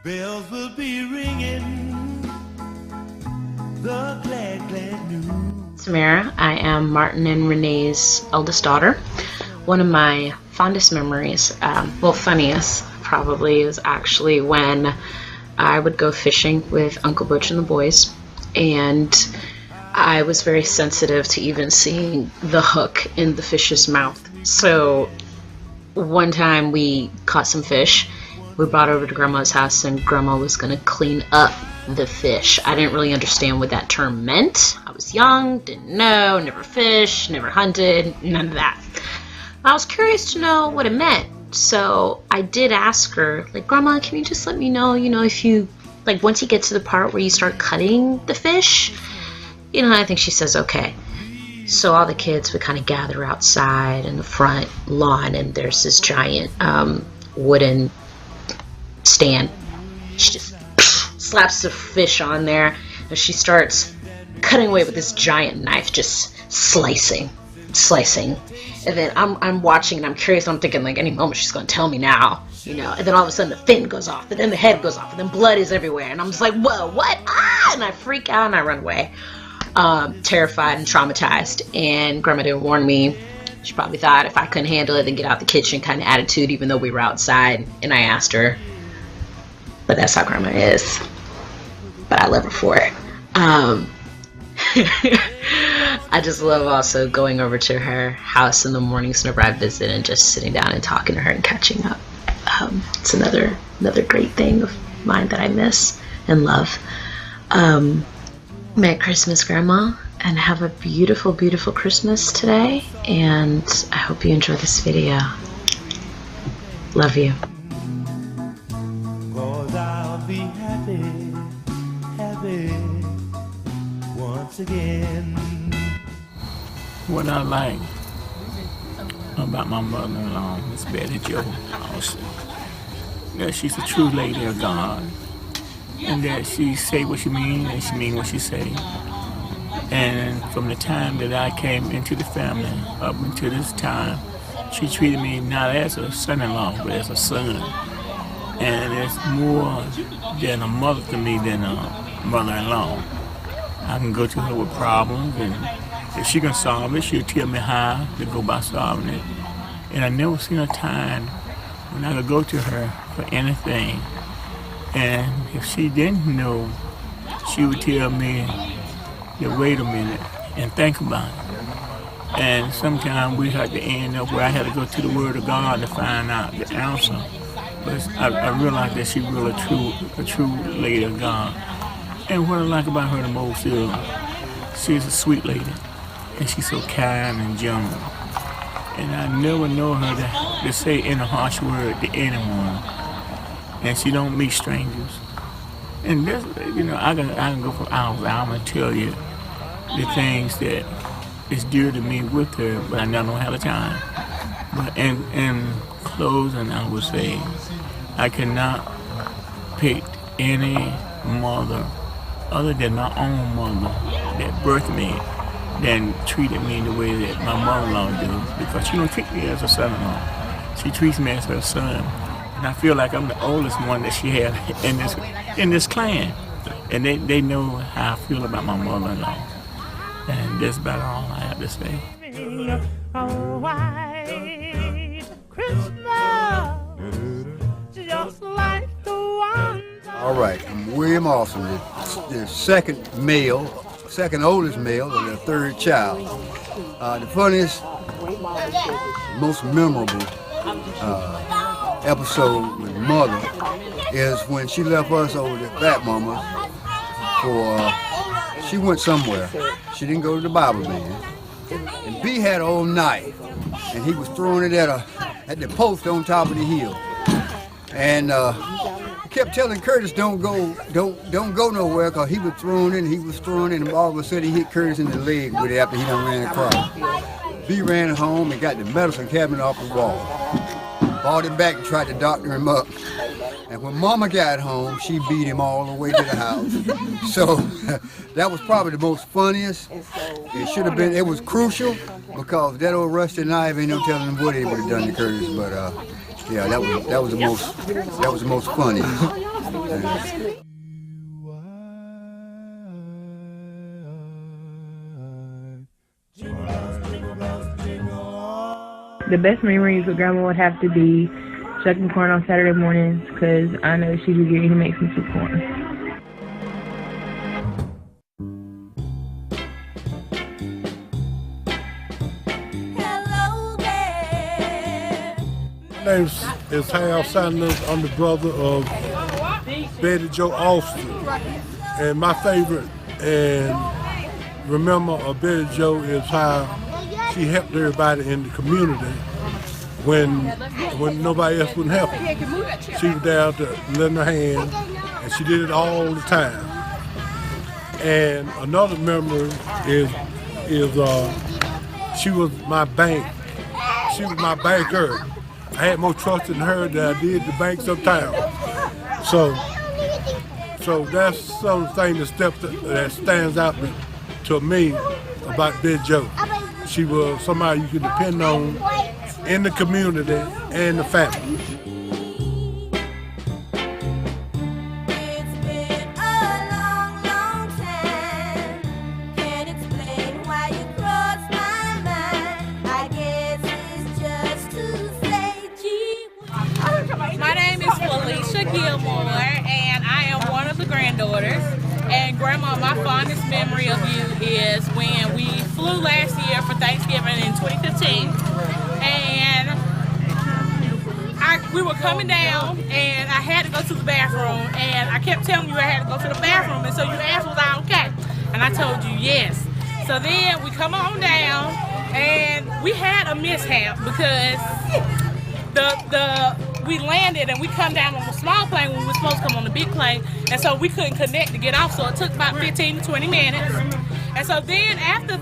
Bells will be ringing the glad, glad news. Samara. I am Martin and Renee's eldest daughter. One of my fondest memories, funniest probably, is actually when I would go fishing with Uncle Butch and the boys, and I was very sensitive to even seeing the hook in the fish's mouth. So one time we caught some fish. We brought over to Grandma's house, and Grandma was going to clean up the fish. I didn't really understand what that term meant. I was young, didn't know, never fished, never hunted, none of that. I was curious to know what it meant. So I did ask her, like, Grandma, can you just let me know, if you, like, once you get to the part where you start cutting the fish? I think she says, okay. So all the kids would kind of gather outside in the front lawn, and there's this giant wooden stand. She just slaps the fish on there, and she starts cutting away with this giant knife, just slicing. And then I'm watching, and I'm curious. I'm thinking, like, any moment she's going to tell me now, And then all of a sudden the fin goes off, and then the head goes off, and then blood is everywhere, and I'm just like, whoa, what? Ah! And I freak out and I run away, terrified and traumatized. And Grandma didn't warn me. She probably thought if I couldn't handle it, then get out the kitchen kind of attitude, even though we were outside. And I asked her. But that's how Grandma is. But I love her for it. I just love also going over to her house in the mornings whenever I visit, and just sitting down and talking to her and catching up. It's another great thing of mine that I miss and love. Merry Christmas, Grandma, and have a beautiful, beautiful Christmas today. And I hope you enjoy this video. Love you. Be happy, happy once again. What I like about my mother-in-law, Miss Betty Jo Austin, that she's a true lady of God, and that she say what she mean, and she mean what she say. And from the time that I came into the family up until this time, she treated me not as a son-in-law, but as a son. And it's more than a mother to me than a mother-in-law. I can go to her with problems, and if she can solve it, she'll tell me how to go about solving it. And I never seen a time when I could go to her for anything. And if she didn't know, she would tell me to wait a minute and think about it. And sometimes we had to end up where I had to go to the Word of God to find out the answer. But I realized that she's really a true lady of God. And what I like about her the most is she's a sweet lady, and she's so kind and gentle. And I never know her to say any harsh word to anyone. And she don't meet strangers. And this, I can go for hours. I'm gonna tell you the things that is dear to me with her, but I never don't have the time. But in closing, I would say I cannot pick any mother other than my own mother that birthed me than treated me the way that my mother-in-law do, because she don't treat me as a son-in-law. She treats me as her son. And I feel like I'm the oldest one that she had in this clan. And they know how I feel about my mother-in-law. And that's about all I have to say. A white Christmas, just like the one. All right, I'm William Austin, the second oldest male, and the third child. The funniest, most memorable episode with Mother is when she left us over to Fat Mama she went somewhere. She didn't go to the Bible man. And B had an old knife, and he was throwing it at the post on top of the hill. And he kept telling Curtis, don't go nowhere, because he was throwing it, and all of a sudden he hit Curtis in the leg with it after he done ran across. B ran home and got the medicine cabinet off the wall. Brought him back and tried to doctor him up. And when Mama got home, she beat him all the way to the house. So that was probably the most funniest. It should have been, it was crucial, because that old rusty knife ain't no telling what he would have done to Curtis. But yeah, that was the most funny. The best memories with Grandma would have to be shucking corn on Saturday mornings, because I know she would get to make some soup corn. My name is Hal Sanders. I'm the brother of Betty Jo Austin. And my favorite and remember of Betty Jo is how she helped everybody in the community when nobody else wouldn't help her. She was there to lend her hand, and she did it all the time. And another memory is she was my bank. She was my banker. I had more trust in her than I did the bank sometimes. So that's something that stands out to me about Betty Jo. She was somebody you could depend on in the community and the family. It's been a long, long time. Can't explain why you crossed my mind. I guess it's just to say, gee. My name is Felicia Gilmore, and I am one of the granddaughters. And Grandma, my fondest memory of you is when we flew last year for Thanksgiving in 2015, and we were coming down, and I had to go to the bathroom, and I kept telling you I had to go to the bathroom, and so you asked, was I okay? And I told you yes. So then we come on down, and we had a mishap because we landed and we come down on a small plane when we were supposed to come on the big plane, and so we couldn't connect to get off, so it took about 15 to 20 minutes. And so then after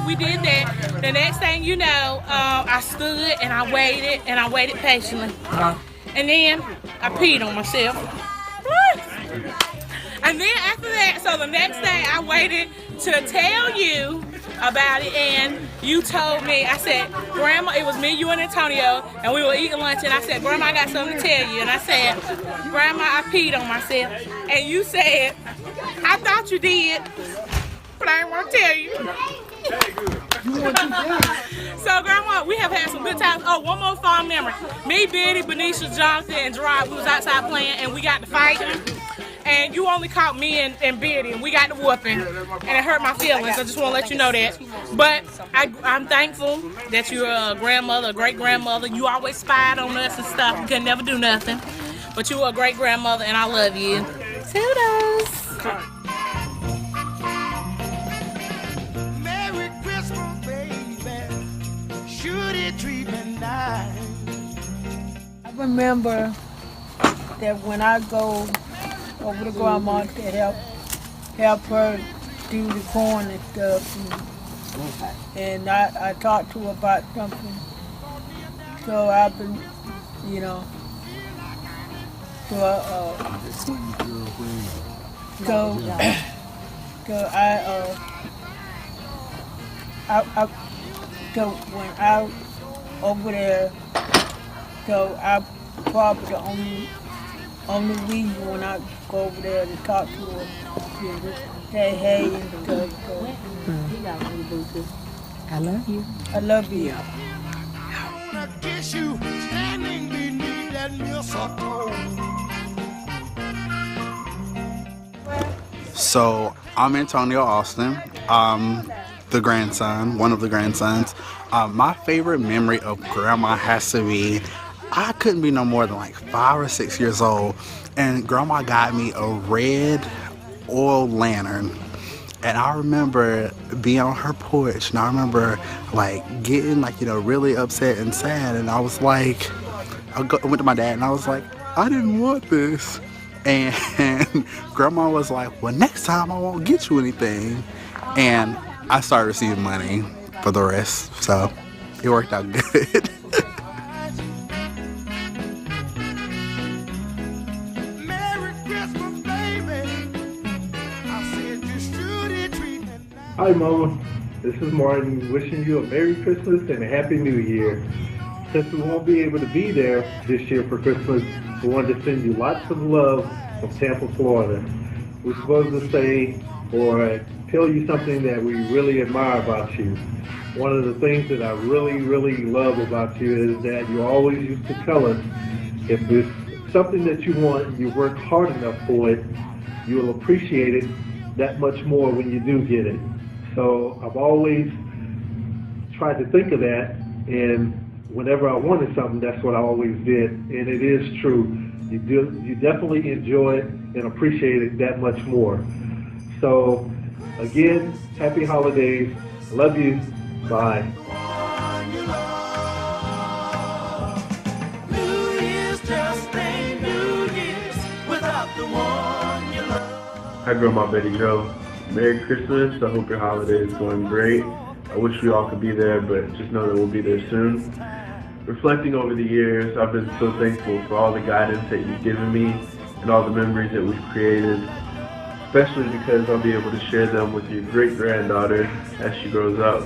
we did that, the next thing you know, I stood and I waited patiently. And then I peed on myself. And then after that, so the next day I waited to tell you about it, and you told me, I said, Grandma, it was me, you, and Antonio, and we were eating lunch, and I said, Grandma, I got something to tell you. And I said, Grandma, I peed on myself. And you said, I thought you did, but I didn't want to tell you. So, Grandma, we have had some good times. Oh, one more fond memory. Me, Betty, Benicia, Jonathan, and Gerard, we was outside playing, and we got to fighting. And you only caught me and Betty, and we got the whooping, and it hurt my feelings. I just want to let you know that. But I'm thankful that you're a grandmother, a great grandmother. You always spied on us and stuff. You could never do nothing. But you were a great grandmother, and I love you. Toodles. Merry Christmas, baby. Should it treat me nice? I remember that when I go over to Grandma to help her do the corn and stuff, and I talked to her about something. So I've been, so when I over there, so I probably the only reason when I go over there to talk to her is just say hey and stuff. I love you. I love you. I wanna kiss you standing beneath that mistletoe. So I'm Antonio Austin. I'm the grandson, one of the grandsons. My favorite memory of Grandma has to be, I couldn't be no more than like 5 or 6 years old, and Grandma got me a red oil lantern. And I remember being on her porch, and I remember like getting really upset and sad, and I was like, I went to my dad and I was like, I didn't want this. And Grandma was like, well, next time I won't get you anything. And I started receiving money for the rest, so it worked out good. Hi, Mama. This is Martin wishing you a Merry Christmas and a Happy New Year. Since we won't be able to be there this year for Christmas, we wanted to send you lots of love from Tampa, Florida. We're supposed to say or tell you something that we really admire about you. One of the things that I really, really love about you is that you always used to tell us if it's something that you want and you work hard enough for it, you will appreciate it that much more when you do get it. So I've always tried to think of that, and whenever I wanted something, that's what I always did. And it is true. You definitely enjoy it and appreciate it that much more. So again, happy holidays. Love you. Bye. New Year's just ain't New Year's without the one you love. Hi, Grandma Betty Joe. Merry Christmas. I hope your holiday is going great. I wish we all could be there, but just know that we'll be there soon. Reflecting over the years, I've been so thankful for all the guidance that you've given me and all the memories that we've created, especially because I'll be able to share them with your great-granddaughter as she grows up.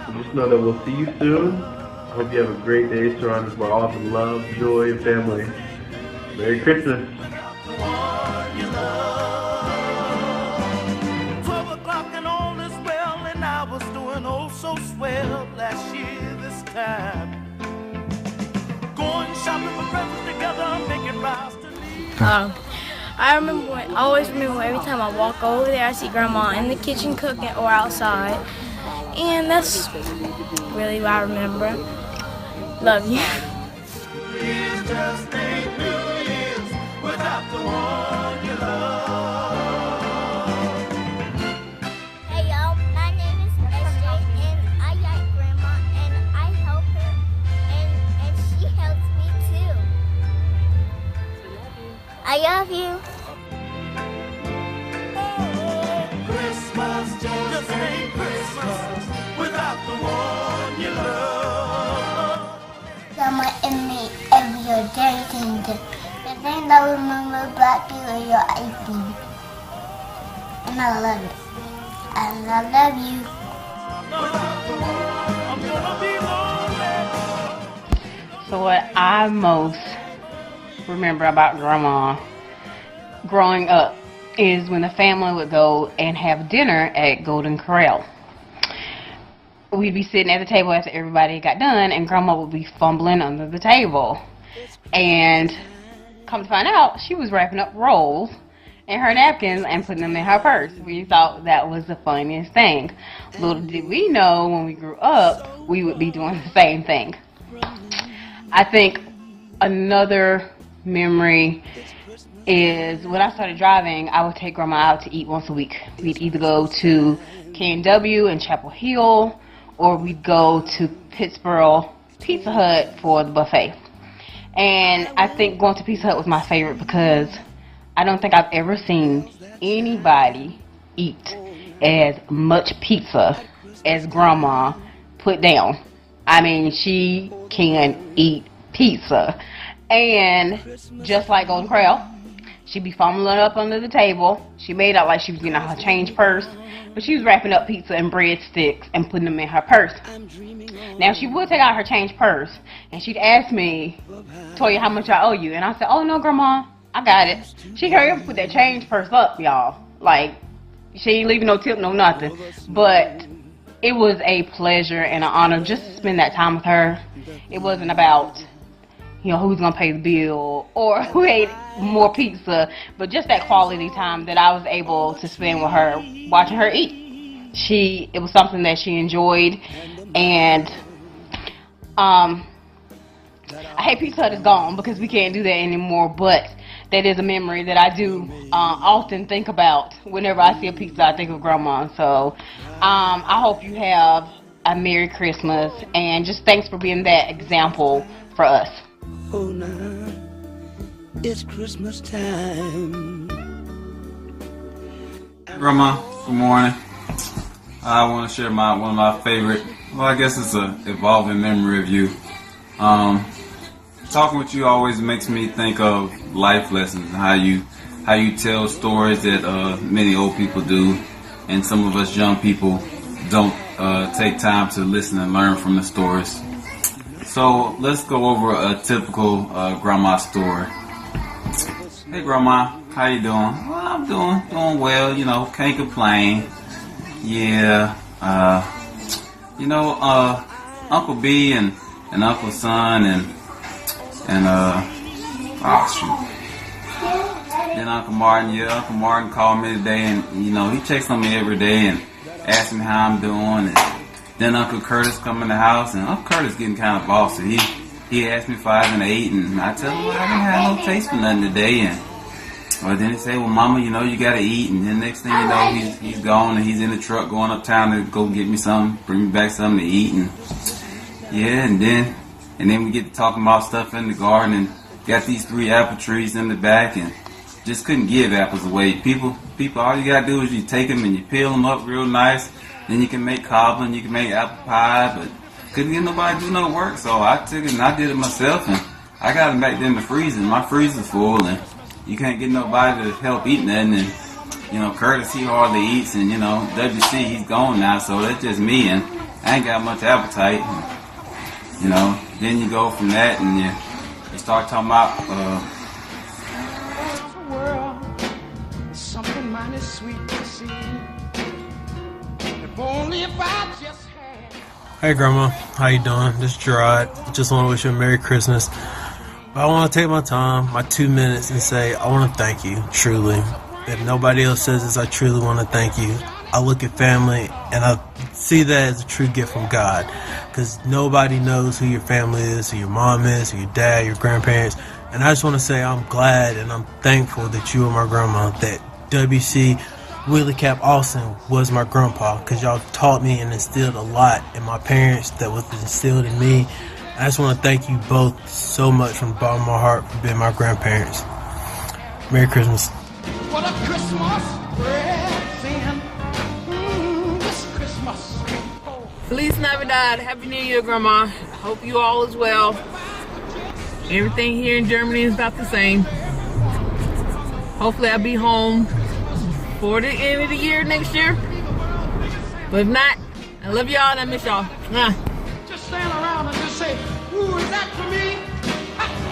So just know that we'll see you soon. I hope you have a great day surrounded by all the love, joy, and family. Merry Christmas. 12 o'clock and all is well, and I was doing oh so swell last year this time. Going shopping for presents together, making vows to leave. I always remember every time I walk over there, I see Grandma in the kitchen cooking or outside. And that's really what I remember. Love you. Year's just ain't New Year's without the one you love. Hey y'all, my name is SJ and I like Grandma and I help her and she helps me too. I love you. Christmas just ain't Christmas without the one you love. Grandma and me every year dancing. The thing I remember about you is your ice cream. And I love it. And I love you. I'm gonna be lonely. So what I most remember about Grandma growing up is when the family would go and have dinner at Golden Corral. We'd be sitting at the table after everybody got done, and Grandma would be fumbling under the table. And come to find out, she was wrapping up rolls in her napkins and putting them in her purse. We thought that was the funniest thing. Little did we know when we grew up, we would be doing the same thing. I think another memory is when I started driving, I would take Grandma out to eat once a week. We'd either go to K&W in Chapel Hill, or we'd go to Pittsburgh Pizza Hut for the buffet. And I think going to Pizza Hut was my favorite because I don't think I've ever seen anybody eat as much pizza as Grandma put down. I mean, she can eat pizza. And just like Golden Corral, she'd be fumbling up under the table. She made out like she was getting out her change purse, but she was wrapping up pizza and breadsticks and putting them in her purse. Now, she would take out her change purse, and she'd ask me, Toya, how much I owe you? And I said, oh, no, Grandma, I got it. She'd hurry up and put that change purse up, y'all. Like, she ain't leaving no tip, no nothing. But it was a pleasure and an honor just to spend that time with her. It wasn't about, you know, who's going to pay the bill or who ate more pizza, but just that quality time that I was able to spend with her, watching her eat. It was something that she enjoyed, and I hate Pizza Hut is gone because we can't do that anymore, but that is a memory that I do often think about. Whenever I see a pizza, I think of Grandma. So I hope you have a Merry Christmas, and just thanks for being that example for us. Oh, now it's Christmas time. Grandma, good morning. I want to share one of my favorite, well, I guess it's an evolving memory of you. Talking with you always makes me think of life lessons, how you tell stories that many old people do, and some of us young people don't take time to listen and learn from the stories. So let's go over a typical grandma story. Hey grandma, how you doing? Well, I'm doing well, you know, can't complain. Yeah, Uncle B and Uncle Son and then Uncle Martin called me today, and you know, he checks on me every day and asks me how I'm doing. And then Uncle Curtis come in the house, and Uncle Curtis getting kind of bossy. He asked me if I haven't eaten, and I tell him, well, I haven't had no taste for nothing today. Or then he say, well, Mama, you know, you gotta eat. And then next thing you know, he's gone, and he's in the truck going uptown to go get me something, bring me back something to eat. And yeah, and then we get to talking about stuff in the garden, and got these 3 apple trees in the back, and just couldn't give apples away. People, all you gotta do is you take them and you peel them up real nice. Then you can make cobbler and you can make apple pie, but couldn't get nobody to do no work. So I took it and I did it myself, and I got them back there in the freezer. My freezer's full, and you can't get nobody to help eat nothing. And you know, Curtis, he hardly eats, and you know, WC, he's gone now, so that's just me, and I ain't got much appetite. And, you know, then you go from that and you start talking about something mighty sweet to see. If only if I just had. Hey Grandma, how you doing? This is Gerard. Just want to wish you a Merry Christmas. But I want to take my time, my 2 minutes, and say I want to thank you, truly. If nobody else says this, I truly want to thank you. I look at family and I see that as a true gift from God, because nobody knows who your family is, who your mom is, who your dad, your grandparents. And I just want to say I'm glad and I'm thankful that you are my grandma, that WC Willie Cap Austin was my grandpa, because y'all taught me and instilled a lot in my parents that was instilled in me. I just want to thank you both so much from the bottom of my heart for being my grandparents. Merry Christmas. What a Christmas present. This Christmas. Feliz Navidad. Happy New Year, Grandma. Hope you all is well. Everything here in Germany is about the same. Hopefully I'll be home for the end of the year next year. But if not, I love y'all and I miss y'all. Just stand around and just say, ooh, is that for me?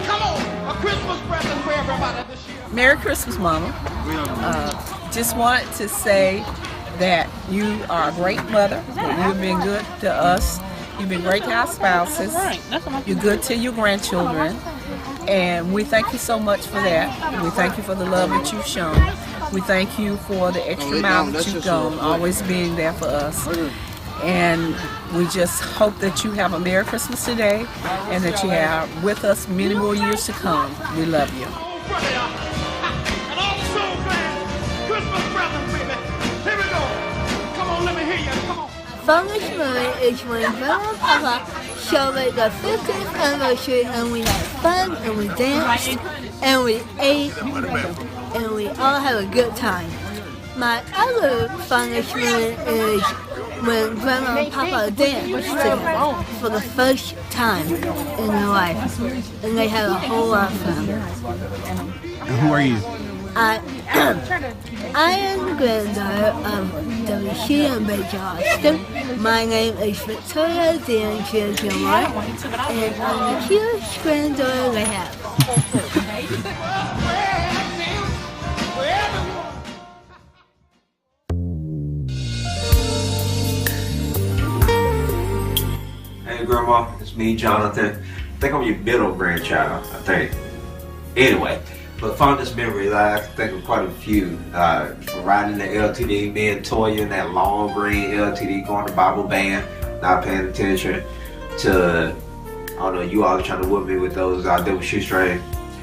Come on, a Christmas present for everybody this year. Merry Christmas, Mama. Just wanted to say that you are a great mother. You've been good to us. You've been great to our spouses. You're good to your grandchildren. And we thank you so much for that. We thank you for the love that you've shown. We thank you for the extra mile that you've gone, always being there for us. And we just hope that you have a Merry Christmas today and that you have with us many more years to come. We love you. And I'm so glad. Christmas present, baby. Here we go. Come on, let me hear you. Come on. Fondest memory is when Grandma and Papa celebrated the 50th anniversary, and we had fun and we danced and we ate and we all had a good time. My other fondest memory is when Grandma and Papa danced together for the first time in their life, and they had a whole lot of fun. And who are you? I am the granddaughter of W.C. and Betty Austin. My name is Victoria D'Angelo Gilmore, and I'm the cutest granddaughter they have. Hey Grandma, it's me, Jonathan. I think I'm your middle grandchild, I think. Anyway. But fondest memories, I can think of quite a few. From riding the LTD, me and Toya in that long green LTD, going to Bible band, not paying attention to, I don't know, you all trying to whoop me with those double shoestring.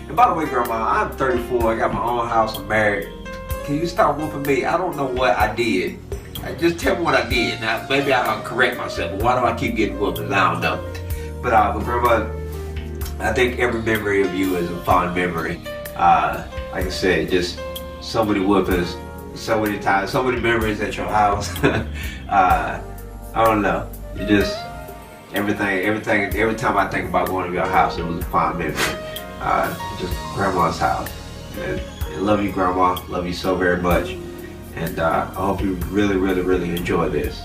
And by the way, Grandma, I'm 34, I got my own house, I'm married. Can you stop whooping me? I don't know what I did. Just tell me what I did. Now, maybe I'll correct myself, but why do I keep getting whoopings? I don't know. But Grandma, I think every memory of you is a fond memory. Like I said, just so many whoopings, so many times, so many memories at your house. I don't know. You just, everything, every time I think about going to your house, it was a fond memory. Just Grandma's house. And I love you, Grandma. Love you so very much. And I hope you really, really, really enjoy this.